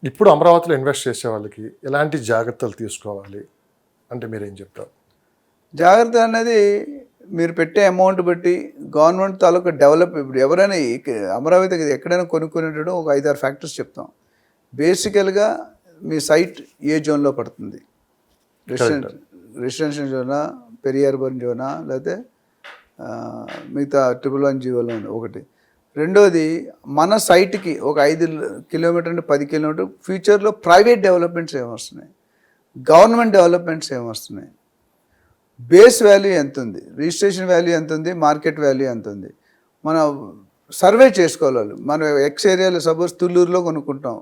ఇప్పుడు అమరావతిలో ఇన్వెస్ట్ చేసే వాళ్ళకి ఎలాంటి జాగ్రత్తలు తీసుకోవాలి అంటే మీరేం చెప్తారు? జాగ్రత్త అనేది మీరు పెట్టే అమౌంట్ బట్టి గవర్నమెంట్ తాలూకా డెవలప్. ఇప్పుడు ఎవరైనా అమరావతికి ఎక్కడైనా కొనుక్కునేటప్పుడు ఒక 5-6 ఫ్యాక్టర్స్ చెప్తాం. బేసికల్గా మీ సైట్ ఏ జోన్లో పడుతుంది, residential Zona, peri urban Zona, లేకపోతే మిగతా 111 జీవోలో ఉంది ఒకటి. రెండోది, మన సైట్కి ఒక 5 కిలోమీటర్ అంటే 10 కిలోమీటర్ ఫ్యూచర్లో ప్రైవేట్ డెవలప్మెంట్స్ ఏమొస్తున్నాయి, గవర్నమెంట్ డెవలప్మెంట్స్ ఏమొస్తున్నాయి, బేస్ వాల్యూ ఎంత ఉంది, రిజిస్ట్రేషన్ వాల్యూ ఎంత ఉంది, మార్కెట్ వాల్యూ ఎంత ఉంది, మనం సర్వే చేసుకోవాలి. మనం ఎక్స్ ఏరియాలో సపోజ్ తుళ్ళూరులో కొనుక్కుంటాం,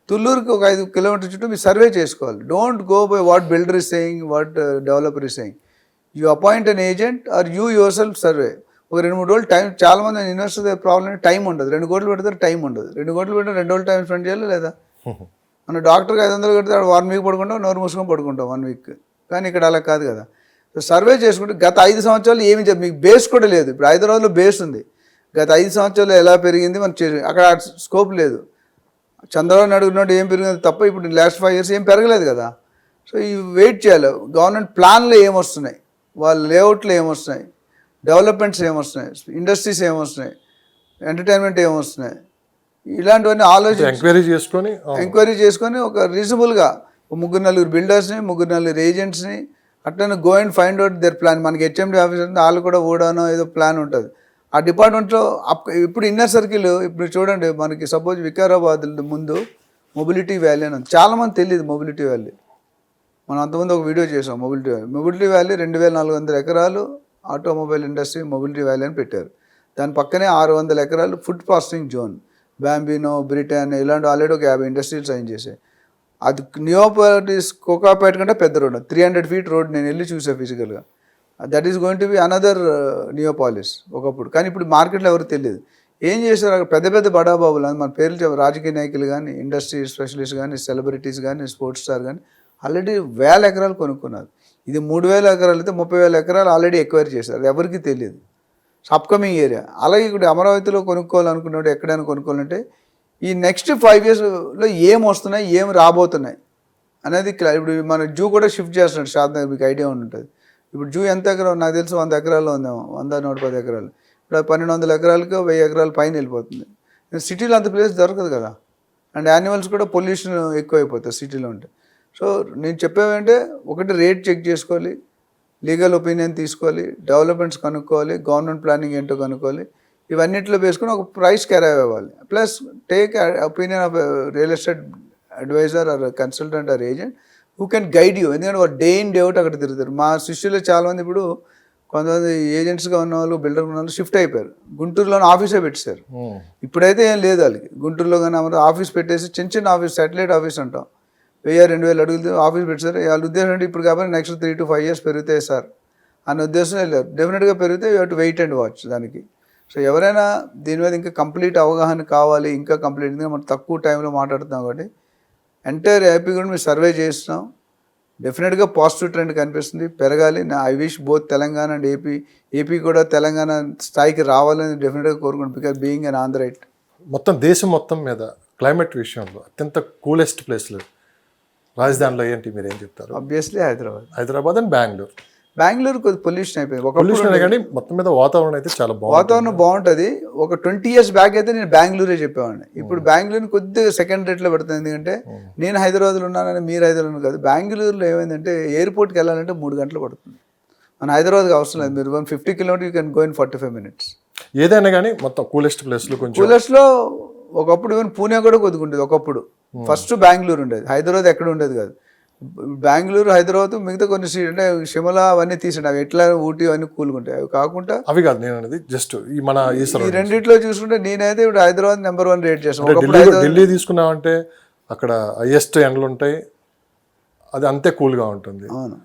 తుళ్ళూరుకి ఒక 5 కిలోమీటర్ చుట్టూ మీరు సర్వే చేసుకోవాలి. Don't go by what builder is saying, what developer is saying. You appoint an agent or you your self survey. ఒక 2-3 రోజులు టైం. చాలామంది ఇన్వెస్టర్ ప్రాబ్లం టైం ఉండదు. 2 కోట్లు పెడతారు, టైం ఉండదు. 2 కోట్లు పెడితే 2 రోజులు టైం స్పెండ్ చేయాలి లేదా? మన డాక్టర్కి 500 కడితే 1 వీక్ పడుకుంటాం, నోరు మూసుకొని పడుకుంటాం 1 వీక్. కానీ ఇక్కడ అలా కాదు కదా. సో సర్వే చేసుకుంటే గత 5 సంవత్సరాలు ఏమి మీకు బేస్ కూడా లేదు. ఇప్పుడు హైదరాబాద్లో బేస్ ఉంది, గత 5 సంవత్సరాలు ఎలా పెరిగింది మనం అక్కడ స్కోప్ లేదు. చంద్రబాబు నాయుడు ఏం పెరిగింది తప్ప ఇప్పుడు లాస్ట్ 5 years ఏం పెరగలేదు కదా. సో ఇవి వెయిట్ చేయాలి. గవర్నమెంట్ ప్లాన్లు ఏమొస్తున్నాయి, వాళ్ళ లేఅవుట్లు ఏమొస్తున్నాయి, డెవలప్మెంట్స్ ఏమొస్తున్నాయి, ఇండస్ట్రీస్ ఏమొస్తున్నాయి, ఎంటర్టైన్మెంట్ ఏమొస్తున్నాయి, ఇలాంటివన్నీ ఎంక్వైరీ చేసుకొని ఒక రీజనబుల్గా 3-4 బిల్డర్స్ని, 3-4 ఏజెంట్స్ని అట్లనే go and find out there plan. మనకి హెచ్ఎండి ఆఫీస్ ఉంది, వాళ్ళు కూడా ఓడానో ఏదో ప్లాన్ ఉంటుంది. ఆ డిపార్ట్మెంట్లో ఇప్పుడు ఇన్నర్ సర్కిల్. ఇప్పుడు చూడండి, మనకి సపోజ్ వికారాబాద్ ముందు మొబిలిటీ వ్యాలీ అని ఉంది. చాలామంది తెలియదు మొబిలిటీ వ్యాలీ. మనం అంతకుముందు ఒక వీడియో చేసాం మొబిలిటీ వ్యాలీ 2400 ఎకరాలు ఆటోమొబైల్ ఇండస్ట్రీ మొబిలిటీ వ్యాలీ అని పెట్టారు. దాని పక్కనే 600 ఎకరాలు ఫుడ్ ప్రాసెసింగ్ జోన్, బాంబినో, బ్రిటాన్ ఇలాంటి ఆల్రెడీ ఒక 50 ఇండస్ట్రీలు సైన్ చేశాయి. అది నియోపాలిస్ కోకాపేట కంటే పెద్ద రోడ్, 300 feet రోడ్. నేను వెళ్ళి చూసా ఫిజికల్గా. That is going to be another Neopolis ఒకప్పుడు. కానీ ఇప్పుడు మార్కెట్లో ఎవరికి తెలియదు. ఏం చేశారు అక్కడ పెద్ద పెద్ద బడాబాబులు, మన పేర్లు రాజకీయ నాయకులు కానీ, ఇండస్ట్రీ స్పెషలిస్ట్ కానీ, సెలబ్రిటీస్ కానీ, స్పోర్ట్స్ స్టార్ కానీ ఆల్రెడీ 1000 ఎకరాలు కొనుక్కున్నారు. ఇది 3000 ఎకరాలు అయితే 30,000 ఎకరాలు ఆల్రెడీ ఎక్వైర్ చేశారు. అది ఎవరికి తెలియదు. Upcoming area. అలాగే ఇప్పుడు అమరావతిలో కొనుక్కోవాలనుకున్నాడు, ఎక్కడైనా కొనుక్కోవాలంటే ఈ నెక్స్ట్ 5 yearsలో ఏం వస్తున్నాయి, ఏం రాబోతున్నాయి అనేది. ఇప్పుడు మన జూ కూడా షిఫ్ట్ చేస్తున్నాడు షాద్నగర్, మీకు ఐడియా ఉంటుంది. ఇప్పుడు జూ ఎంత ఎకరం నాకు తెలిసి 100 ఎకరాల్లో ఉందేమో, 100-110 ఎకరాలు. ఇప్పుడు 1200 ఎకరాలకి 1000 ఎకరాల పైన వెళ్ళిపోతుంది. సిటీలో అంత ప్లేస్ దొరకదు కదా. అండ్ యానిమల్స్ కూడా పొల్యూషన్ ఎక్కువ అయిపోతుంది సిటీలో ఉంటే. సో నేను చెప్పేవంటే, ఒకటి రేట్ చెక్ చేసుకోవాలి, లీగల్ ఒపీనియన్ తీసుకోవాలి, డెవలప్మెంట్స్ కనుక్కోవాలి, గవర్నమెంట్ ప్లానింగ్ ఏంటో కనుక్కోవాలి. ఇవన్నిట్లో వేసుకొని ఒక ప్రైస్ అరైవ్ అవ్వాలి. Plus take opinion of real estate adviser or consultant or agent who can guide you. ఎందుకంటే వాడు డే ఇన్ డే అవుట్ అక్కడ తిరుగుతారు. మా శిష్యులు చాలామంది ఇప్పుడు కొంతమంది ఏజెంట్స్గా ఉన్న వాళ్ళు, బిల్డర్ ఉన్న వాళ్ళు షిఫ్ట్ అయిపోయారు. గుంటూరులోనే ఆఫీసే పెట్టేశారు. ఇప్పుడైతే ఏం లేదు వాళ్ళకి. గుంటూరులో కానీ ఆఫీస్ పెట్టేసి చిన్న ఆఫీస్, శాటిలైట్ ఆఫీస్ అంటాం, 1000-2000 అడుగులు ఆఫీస్ పెట్టారు. వాళ్ళ ఉద్దేశం అంటే ఇప్పుడు కాబట్టి నెక్స్ట్ 3 to 5 years పెరుగుతాయి సార్ అనే ఉద్దేశం వెళ్ళారు. డెఫినెట్గా పెరిగితే you have to wait and watch దానికి. సో ఎవరైనా దీని మీద ఇంకా కంప్లీట్ అవగాహన కావాలి, ఇంకా కంప్లీట్గా మనం తక్కువ టైంలో మాట్లాడుతున్నాం కాబట్టి ఎంటైర్ ఏపీ కూడా మేము సర్వే చేస్తున్నాం. డెఫినెట్గా పాజిటివ్ ట్రెండ్ కనిపిస్తుంది, పెరగాలి. I wish both Telangana and AP కూడా తెలంగాణ స్థాయికి రావాలని డెఫినెట్గా కోరుకుంటాం. Because being an Andhra right. మొత్తం దేశం మొత్తం మీద క్లైమేట్ విషయంలో అత్యంత కూలెస్ట్ ప్లేస్లు రాజధానిలో ఏంటి, మీరు ఏం చెప్తారు? ఆబ్వియస్లీ హైదరాబాద్ అండ్ బెంగళూరు కొద్ది పొల్యూషన్ అయిపోయింది. కానీ మొత్తం మీద వాతావరణం అయితే చాలా వాతావరణం బాగుంటుంది. ఒక 20 years బ్యాక్ అయితే నేను బెంగళూరే చెప్పేవాడిని. ఇప్పుడు బెంగళూరుని కొద్దిగా సెకండ్ రేట్లో పెడుతుంది. ఎందుకంటే నేను హైదరాబాద్లో ఉన్నానని మీరు హైదరాబాద్ కాదు. బెంగళూరులో ఏమైందంటే ఎయిర్పోర్ట్కి వెళ్ళాలంటే 3 గంటలు పడుతుంది. మన హైదరాబాద్కి అవసరం లేదు. మీరు 50 kilometers you can go in 45 minutes. ఏదైనా కానీ మొత్తం కూలెస్ట్ ప్లేస్లో కూలెస్ట్లో ఒకప్పుడు ఈవెన్ పూణే కూడా కొద్దిగా ఉండేది. ఒకప్పుడు ఫస్ట్ బెంగళూరు ఉండేది, హైదరాబాద్ ఎక్కడ ఉండేది కాదు. బెంగళూరు, హైదరాబాద్, మిగతా కొన్ని అంటే షిమలా అవన్నీ తీసండి. అవి ఎట్లా ఊటీ అవన్నీ కూలుకుంటాయి. అవి కాకుండా అవి కాదు నేను అనేది జస్ట్ మన ఈ రెండిట్లో చూసుకుంటే నేనైతే ఇప్పుడు హైదరాబాద్ నెంబర్ 1 రేట్ చేస్తాను. ఢిల్లీ తీసుకున్నామంటే అక్కడ హైయెస్ట్ ఎండలు ఉంటాయి, అది అంతే కూల్గా ఉంటుంది. అవును.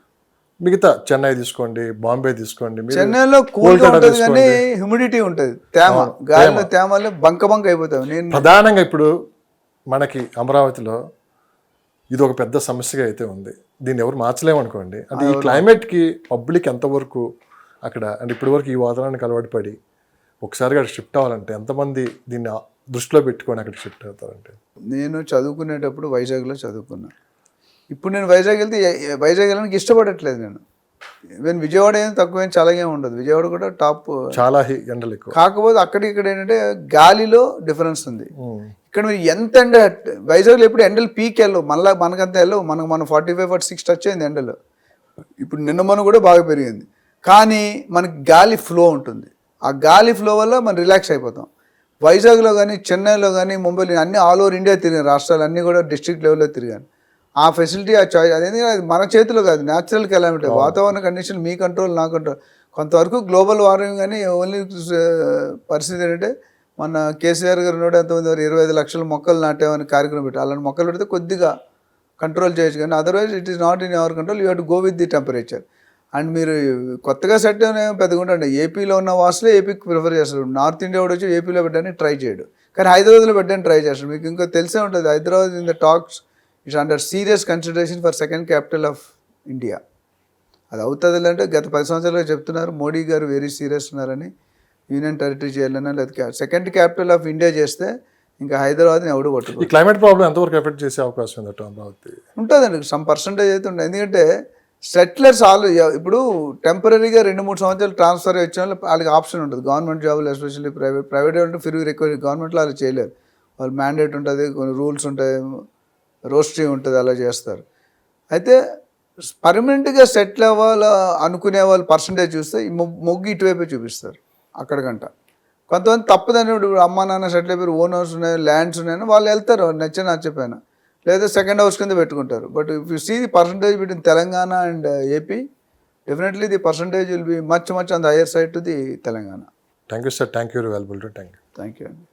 మిగతా చెన్నై తీసుకోండి, బాంబే తీసుకోండి, చెన్నైలో కూల్గా ఉంటుంది కానీ హ్యూమిడిటీ ఉంటుంది, తేమ, గాలిలో తేమలో బంక అయిపోతాయి. నేను ప్రధానంగా ఇప్పుడు మనకి అమరావతిలో ఇది ఒక పెద్ద సమస్యగా అయితే ఉంది. దీన్ని ఎవరు మార్చలేమనుకోండి. అంటే ఈ క్లైమేట్కి పబ్లిక్ ఎంతవరకు అక్కడ అంటే ఇప్పటి వరకు ఈ వాతావరణానికి అలవాటు పడి ఒకసారిగా షిఫ్ట్ అవ్వాలంటే ఎంతమంది దీన్ని దృష్టిలో పెట్టుకొని అక్కడికి షిఫ్ట్ అవుతారంటే? నేను చదువుకునేటప్పుడు వైజాగ్లో చదువుకున్నా. ఇప్పుడు నేను వైజాగ్ వెళ్తే వైజాగ్ వెళ్ళడానికి ఇష్టపడట్లేదు నేను. ఈవెన్ విజయవాడ ఏం తక్కువ చాలా ఏం ఉండదు, విజయవాడ కూడా టాప్. చాలా ఎండలు ఎక్కువ. కాకపోతే అక్కడ ఇక్కడ ఏంటంటే గాలిలో డిఫరెన్స్ ఉంది. ఉమ్. ఇక్కడ మీరు ఎంత ఎండ, వైజాగ్లో ఎప్పుడు ఎండలు పీక్ వెళ్ళవు, మళ్ళీ మనకంత వెళ్ళవు. మనం 45-46 టచ్ అయింది ఎండలు. ఇప్పుడు నిన్న మనం కూడా బాగా పెరిగింది. కానీ మనకి గాలి ఫ్లో ఉంటుంది. ఆ గాలి ఫ్లో వల్ల మనం రిలాక్స్ అయిపోతాం. వైజాగ్లో కానీ, చెన్నైలో కానీ, ముంబైలో అన్ని ఆల్ ఓవర్ ఇండియా తిరిగాను, రాష్ట్రాలు అన్నీ కూడా డిస్ట్రిక్ట్ లెవెల్లో తిరిగాను. ఆ ఫెసిలిటీ, ఆ చాయిస్ అదేంటి అది మన చేతిలో కాదు, న్యాచురల్ కెలామిటీ, వాతావరణ కండిషన్ మీ కంట్రోల్, నా కంట్రోల్. కొంతవరకు గ్లోబల్ వార్మింగ్ కానీ ఓన్లీ పరిస్థితి ఏంటంటే, మన కేసీఆర్ గారు 25 లక్షల మొక్కలు నాటామని కార్యక్రమం పెట్టి, అలాంటి మొక్కలు పెడితే కొద్దిగా కంట్రోల్ చేయొచ్చు. కానీ otherwise it is not in our control, you have to go with the temperature. And మీరు కొత్తగా సెట్ పెద్దగా ఉంటుంది. ఏపీలో ఉన్న వాసులే ఏపీకి ప్రిఫర్ చేస్తారు. నార్త్ ఇండియా కూడా వచ్చి ఏపీలో పెట్టడానికి ట్రై చేయడు, కానీ హైదరాబాద్లో పెట్టడానికి ట్రై చేస్తాడు. మీకు ఇంకా తెలిసే ఉంటుంది, Hyderabad in the talks it's under serious consideration for second capital of India. అది అవుతుంది అంటే గత 10 సంవత్సరాలుగా చెప్తున్నారు. మోడీ గారు వెరీ సీరియస్ ఉన్నారని, యూనియన్ టెరిటరీ చేయాలన్నా లేదా సెకండ్ క్యాపిటల్ ఆఫ్ ఇండియా చేస్తే ఇంకా హైదరాబాద్ని ఎవడు పట్టుకో. ఈ క్లైమేట్ ప్రాబ్లం ఎంతవరకు ఎఫెక్ట్ చేసే అవకాశం ఉందట అమరావతి? ఉంటుందండి, సమ్ పర్సంటేజ్ అయితే ఉంటుంది. ఎందుకంటే సెటిలర్స్ ఇప్పుడు టెంపరీగా 2-3 సంవత్సరాలు ట్రాన్స్ఫర్ వచ్చిన వాళ్ళకి ఆప్షన్ ఉంటుంది. గవర్నమెంట్ జాబులు ఎస్పెషల్లీ ప్రైవేట్ అంటే ఫిర్ రిక్వైర్, గవర్నమెంట్లో అలా చేయలేరు. వాళ్ళు మ్యాండేట్ ఉంటుంది, కొన్ని రూల్స్ ఉంటాయి, రోస్ట్రీ ఉంటుంది, అలా చేస్తారు. అయితే పర్మనెంట్గా సెటిల్ అవ్వాలి అనుకునే వాళ్ళు పర్సంటేజ్ చూస్తే ఈ మొగ్గు ఇటువైపే చూపిస్తారు అక్కడికంట. కొంతమంది తప్పదని, ఇప్పుడు అమ్మ నాన్న సెటిల్ అయిపోయి ఓన్ హౌస్ ఉన్నాయి, ల్యాండ్స్ ఉన్నాయని వాళ్ళు వెళ్తారు నచ్చకపోయినా, లేదా సెకండ్ హౌస్ కింద పెట్టుకుంటారు. But if you see the percentage between Telangana and AP, definitely the percentage will be much on the higher side to the Telangana. Thank you sir, thank you, very valuable. Thank you. Thank you అండి.